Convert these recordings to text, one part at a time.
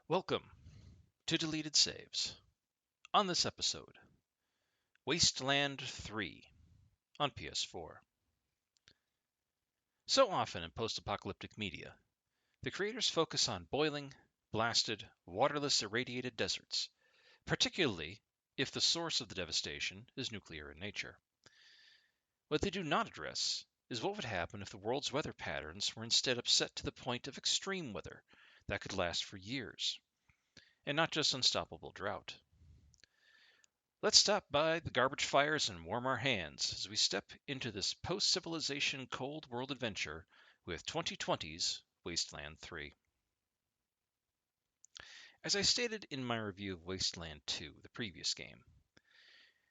Welcome to Deleted Saves. On this episode, Wasteland 3 on PS4. So often in post-apocalyptic media, the creators focus on boiling, blasted, waterless, irradiated deserts, particularly if the source of the devastation is nuclear in nature. What they do not address is what would happen if the world's weather patterns were instead upset to the point of extreme weather that could last for years, and not just unstoppable drought. Let's stop by the garbage fires and warm our hands as we step into this post-civilization cold world adventure with 2020's Wasteland 3. As I stated in my review of Wasteland 2, the previous game,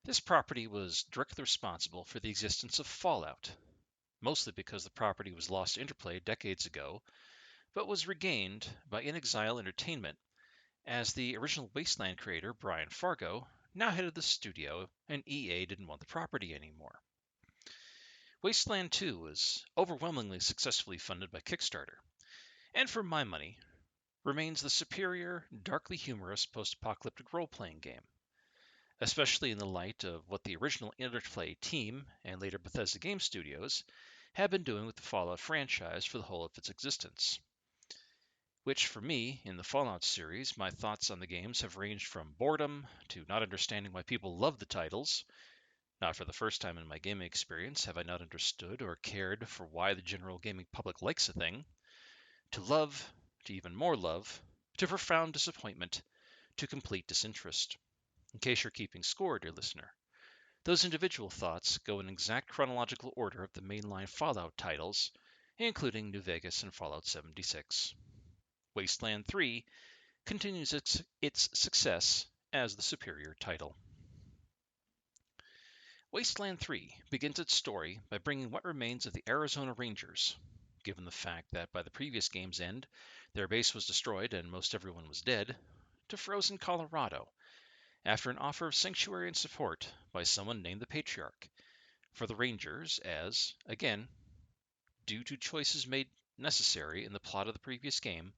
this property was directly responsible for the existence of Fallout, mostly because the property was lost to Interplay decades ago, but was regained by InXile Entertainment as the original Wasteland creator, Brian Fargo, now headed the studio, and EA didn't want the property anymore. Wasteland 2 was overwhelmingly successfully funded by Kickstarter, and for my money, remains the superior, darkly humorous post-apocalyptic role-playing game, especially in the light of what the original Interplay team, and later Bethesda Game Studios, had been doing with the Fallout franchise for the whole of its existence. Which, for me, in the Fallout series, my thoughts on the games have ranged from boredom to not understanding why people love the titles. Not for the first time in my gaming experience have I not understood or cared for why the general gaming public likes a thing, to love, to even more love, to profound disappointment, to complete disinterest. In case you're keeping score, dear listener, those individual thoughts go in exact chronological order of the mainline Fallout titles, including New Vegas and Fallout 76. Wasteland 3 continues its success as the superior title. Wasteland 3 begins its story by bringing what remains of the Arizona Rangers, given the fact that by the previous game's end, their base was destroyed and most everyone was dead, to frozen Colorado, after an offer of sanctuary and support by someone named the Patriarch, for the Rangers as, again, due to choices made necessary in the plot of the previous game,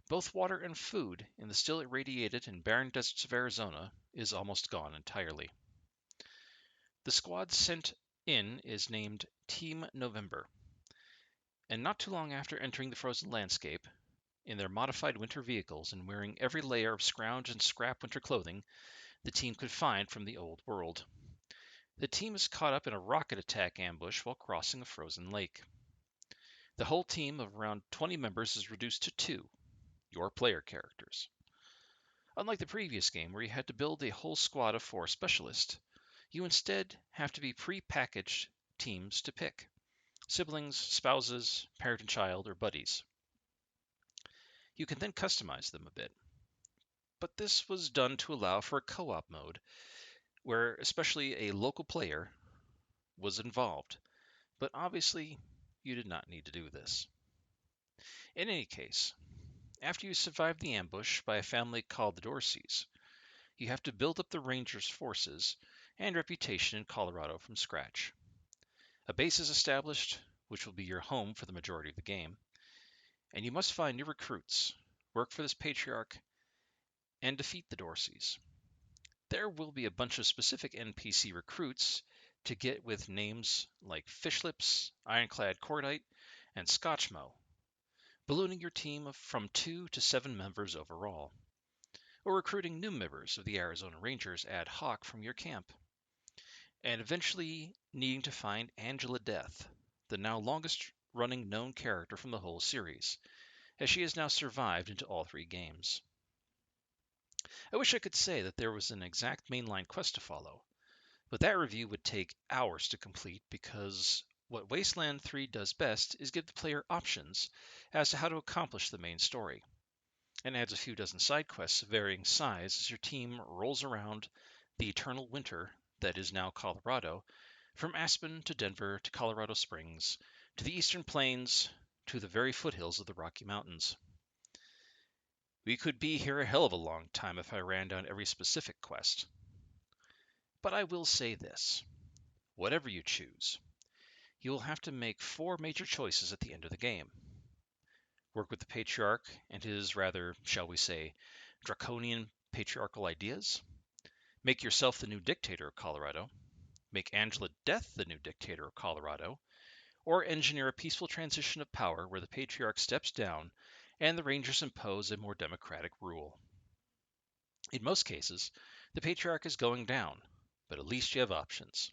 both water and food in the still irradiated and barren deserts of Arizona is almost gone entirely. The squad sent in is named Team November, and not too long after entering the frozen landscape, in their modified winter vehicles and wearing every layer of scrounge and scrap winter clothing the team could find from the old world, the team is caught up in a rocket attack ambush while crossing a frozen lake. The whole team of around 20 members is reduced to 2, your player characters. Unlike the previous game where you had to build a whole squad of 4 specialists, you instead have to be pre-packaged teams to pick: siblings, spouses, parent and child, or buddies. You can then customize them a bit. But this was done to allow for a co-op mode, where especially a local player was involved. But obviously, you did not need to do this. In any case, after you survive the ambush by a family called the Dorseys, you have to build up the Rangers' forces and reputation in Colorado from scratch. A base is established, which will be your home for the majority of the game, and you must find new recruits, work for this Patriarch, and defeat the Dorseys. There will be a bunch of specific NPC recruits to get with names like Fishlips, Ironclad Cordite, and Scotchmo, ballooning your team from 2 to 7 members overall, or recruiting new members of the Arizona Rangers ad hoc from your camp, and eventually needing to find Angela Death, the now longest running known character from the whole series, as she has now survived into all 3 games. I wish I could say that there was an exact mainline quest to follow, but that review would take hours to complete because what Wasteland 3 does best is give the player options as to how to accomplish the main story, and adds a few dozen side quests of varying size as your team rolls around the eternal winter that is now Colorado, from Aspen to Denver to Colorado Springs, to the Eastern Plains, to the very foothills of the Rocky Mountains. We could be here a hell of a long time if I ran down every specific quest. But I will say this: whatever you choose, you will have to make 4 major choices at the end of the game. Work with the patriarch and his rather, shall we say, draconian patriarchal ideas? Make yourself the new dictator of Colorado? Make Angela Death the new dictator of Colorado? Or engineer a peaceful transition of power where the patriarch steps down and the Rangers impose a more democratic rule? In most cases, the patriarch is going down, but at least you have options.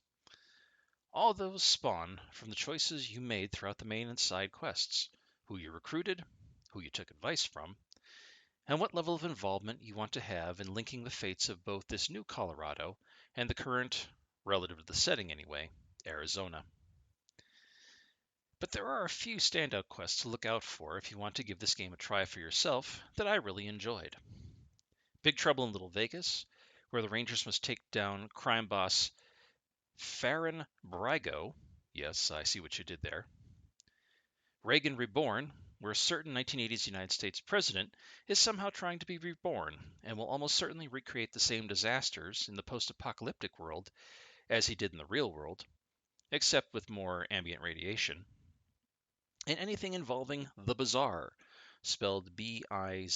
All those spawn from the choices you made throughout the main and side quests, who you recruited, who you took advice from, and what level of involvement you want to have in linking the fates of both this new Colorado and the current, relative to the setting anyway, Arizona. But there are a few standout quests to look out for if you want to give this game a try for yourself that I really enjoyed. Big Trouble in Little Vegas, where the Rangers must take down crime boss Farron Brigo. Yes, I see what you did there. Reagan Reborn, where a certain 1980s United States president is somehow trying to be reborn and will almost certainly recreate the same disasters in the post-apocalyptic world as he did in the real world, except with more ambient radiation. And anything involving the Bazaar, spelled Bizarre,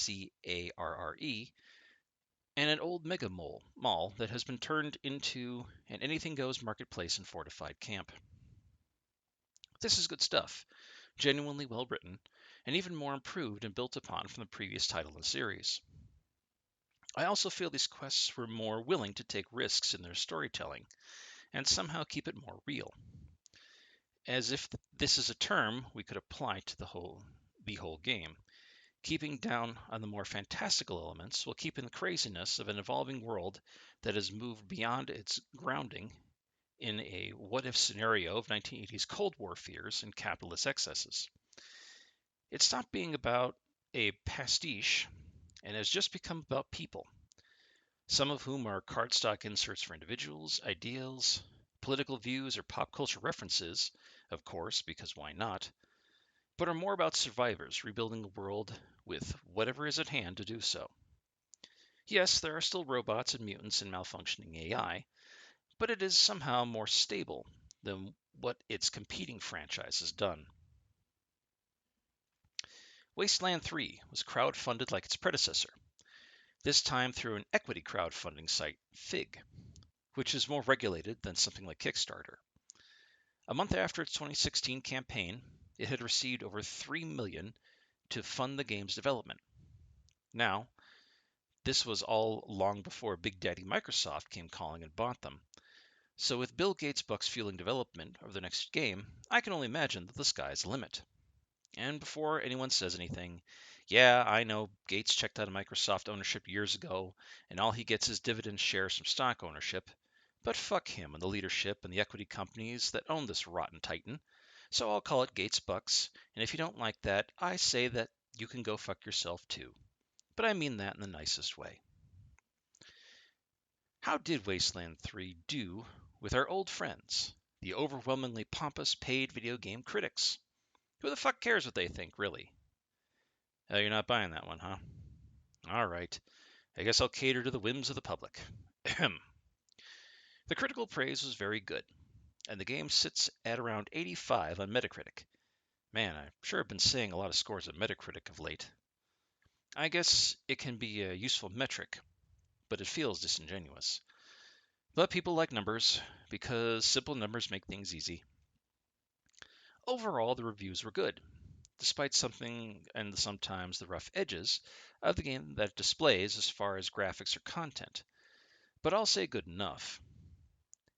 and an old mega mall that has been turned into an anything goes marketplace and fortified camp. This is good stuff, genuinely well written, and even more improved and built upon from the previous title in the series. I also feel these quests were more willing to take risks in their storytelling and somehow keep it more real. As if this is a term we could apply to the whole game. Keeping down on the more fantastical elements while keeping the craziness of an evolving world that has moved beyond its grounding in a what-if scenario of 1980s Cold War fears and capitalist excesses. It stopped being about a pastiche and has just become about people, some of whom are cardstock inserts for individuals, ideals, political views, or pop culture references, of course, because why not, but are more about survivors rebuilding the world with whatever is at hand to do so. Yes, there are still robots and mutants and malfunctioning AI, but it is somehow more stable than what its competing franchise has done. Wasteland 3 was crowdfunded like its predecessor, this time through an equity crowdfunding site, Fig, which is more regulated than something like Kickstarter. A month after its 2016 campaign, it had received over $3 million to fund the game's development. Now, this was all long before Big Daddy Microsoft came calling and bought them. So with Bill Gates' bucks fueling development of the next game, I can only imagine that the sky's the limit. And before anyone says anything, yeah, I know Gates checked out of Microsoft ownership years ago, and all he gets is dividend shares from stock ownership. But fuck him and the leadership and the equity companies that own this rotten titan. So I'll call it Gates Bucks, and if you don't like that, I say that you can go fuck yourself too. But I mean that in the nicest way. How did Wasteland 3 do with our old friends, the overwhelmingly pompous paid video game critics? Who the fuck cares what they think, really? Oh, you're not buying that one, huh? All right. I guess I'll cater to the whims of the public. Ahem. The critical praise was very good, and the game sits at around 85 on Metacritic. Man, I sure have been saying a lot of scores on Metacritic of late. I guess it can be a useful metric, but it feels disingenuous. But people like numbers, because simple numbers make things easy. Overall, the reviews were good, despite something and sometimes the rough edges of the game that it displays as far as graphics or content. But I'll say good enough.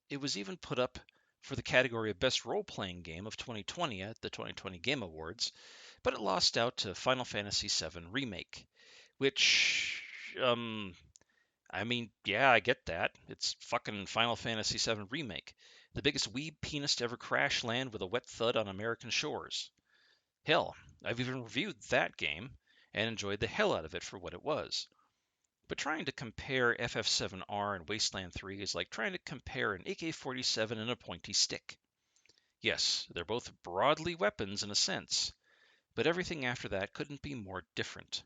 It was even put up for the category of Best Role-Playing Game of 2020 at the 2020 Game Awards, but it lost out to Final Fantasy VII Remake, which, I mean, yeah, I get that. It's fucking Final Fantasy VII Remake, the biggest weeb penis to ever crash land with a wet thud on American shores. Hell, I've even reviewed that game and enjoyed the hell out of it for what it was. But trying to compare FF7R and Wasteland 3 is like trying to compare an AK-47 and a pointy stick. Yes, they're both broadly weapons in a sense, but everything after that couldn't be more different.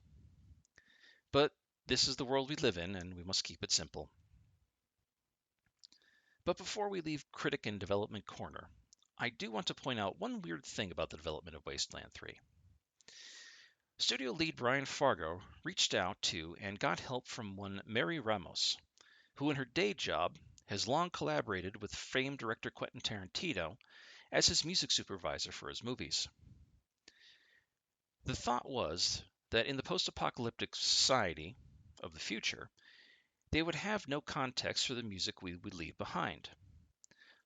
But this is the world we live in, and we must keep it simple. But before we leave critic and development corner, I do want to point out one weird thing about the development of Wasteland 3. Studio lead Brian Fargo reached out to and got help from one Mary Ramos, who in her day job has long collaborated with famed director Quentin Tarantino as his music supervisor for his movies. The thought was that in the post apocalyptic society of the future, they would have no context for the music we would leave behind.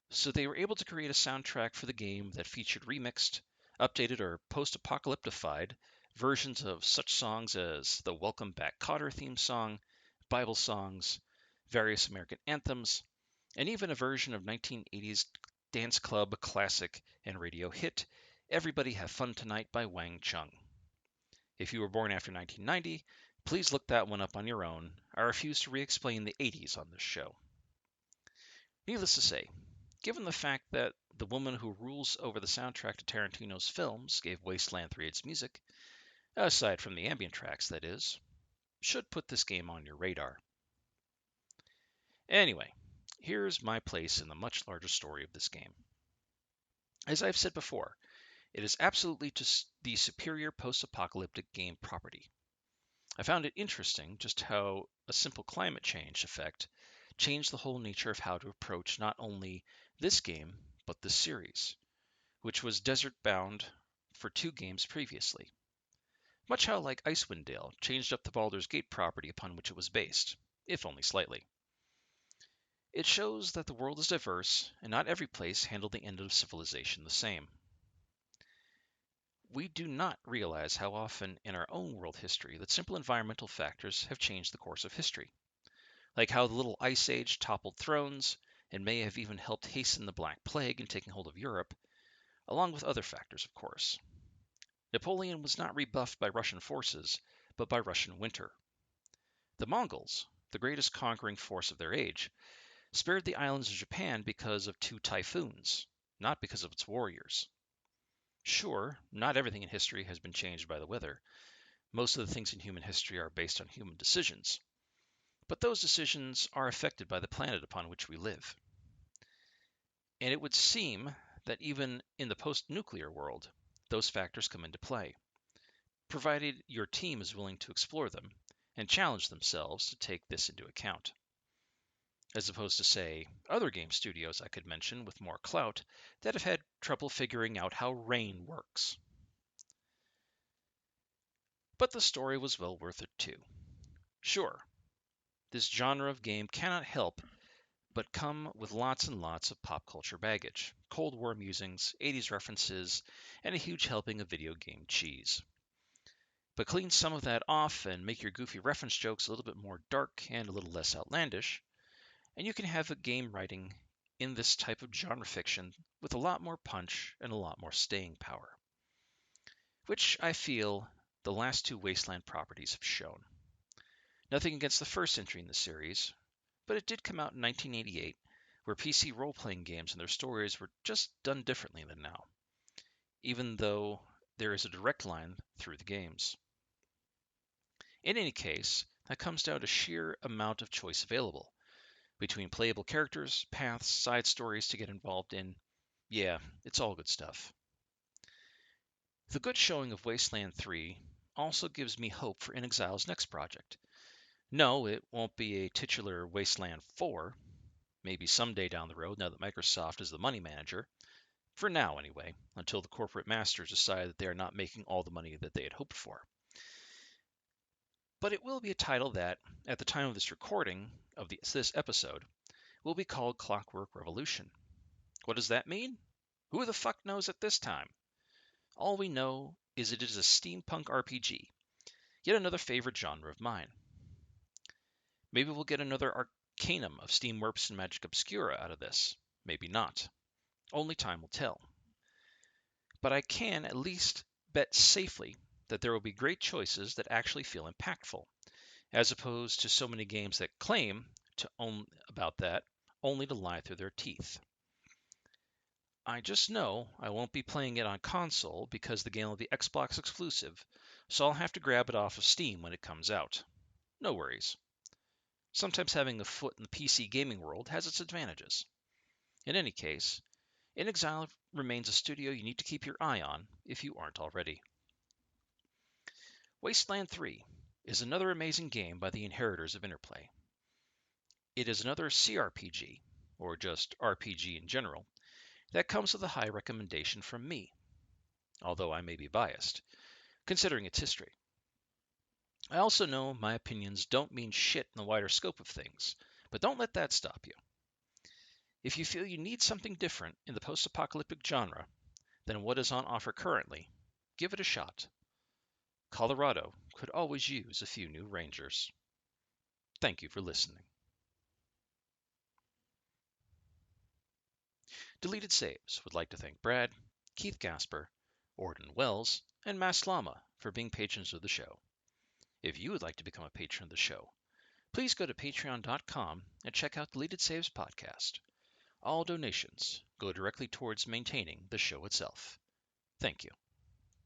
So they were able to create a soundtrack for the game that featured remixed, updated, or post apocalyptified versions of such songs as the Welcome Back Kotter theme song, Bible songs, various American anthems, and even a version of 1980s dance club classic and radio hit Everybody Have Fun Tonight by Wang Chung. If you were born after 1990, please look that one up on your own. I refuse to re-explain the 80s on this show. Needless to say, given the fact that the woman who rules over the soundtrack to Tarantino's films gave Wasteland 3 its music, aside from the ambient tracks, that is, should put this game on your radar. Anyway, here's my place in the much larger story of this game. As I've said before, it is absolutely the superior post-apocalyptic game property. I found it interesting just how a simple climate change effect changed the whole nature of how to approach not only this game, but this series, which was desert bound for 2 games previously. Much how like Icewind Dale changed up the Baldur's Gate property upon which it was based, if only slightly. It shows that the world is diverse, and not every place handled the end of civilization the same. We do not realize how often in our own world history that simple environmental factors have changed the course of history, like how the Little Ice Age toppled thrones and may have even helped hasten the Black Plague in taking hold of Europe, along with other factors, of course. Napoleon was not rebuffed by Russian forces, but by Russian winter. The Mongols, the greatest conquering force of their age, spared the islands of Japan because of 2 typhoons, not because of its warriors. Sure, not everything in history has been changed by the weather. Most of the things in human history are based on human decisions. But those decisions are affected by the planet upon which we live. And it would seem that even in the post-nuclear world, those factors come into play, provided your team is willing to explore them and challenge themselves to take this into account. As opposed to, say, other game studios I could mention with more clout that have had trouble figuring out how rain works. But the story was well worth it too. Sure, this genre of game cannot help but come with lots and lots of pop culture baggage, Cold War musings, 80s references, and a huge helping of video game cheese. But clean some of that off and make your goofy reference jokes a little bit more dark and a little less outlandish, and you can have a game writing in this type of genre fiction with a lot more punch and a lot more staying power, which I feel the last 2 Wasteland properties have shown. Nothing against the first entry in the series, but it did come out in 1988, where PC role-playing games and their stories were just done differently than now, even though there is a direct line through the games. In any case, that comes down to sheer amount of choice available, between playable characters, paths, side stories to get involved in. Yeah, it's all good stuff. The good showing of Wasteland 3 also gives me hope for InXile's next project. No, it won't be a titular Wasteland 4, maybe someday down the road now that Microsoft is the money manager, for now anyway, until the corporate masters decide that they are not making all the money that they had hoped for. But it will be a title that, at the time of this recording of this episode, will be called Clockwork Revolution. What does that mean? Who the fuck knows at this time? All we know is it is a steampunk RPG, yet another favorite genre of mine. Maybe we'll get another arcanum of Steamworks and Magic Obscura out of this. Maybe not. Only time will tell. But I can at least bet safely that there will be great choices that actually feel impactful, as opposed to so many games that claim to own about that only to lie through their teeth. I just know I won't be playing it on console because the game will be Xbox exclusive, so I'll have to grab it off of Steam when it comes out. No worries. Sometimes having a foot in the PC gaming world has its advantages. In any case, InXile remains a studio you need to keep your eye on if you aren't already. Wasteland 3 is another amazing game by the inheritors of Interplay. It is another CRPG, or just RPG in general, that comes with a high recommendation from me, although I may be biased, considering its history. I also know my opinions don't mean shit in the wider scope of things, but don't let that stop you. If you feel you need something different in the post-apocalyptic genre than what is on offer currently, give it a shot. Colorado could always use a few new rangers. Thank you for listening. Deleted Saves would like to thank Brad, Keith Gasper, Orden Wells, and Mass Lama for being patrons of the show. If you would like to become a patron of the show, please go to patreon.com and check out Deleted Saves podcast. All donations go directly towards maintaining the show itself. Thank you.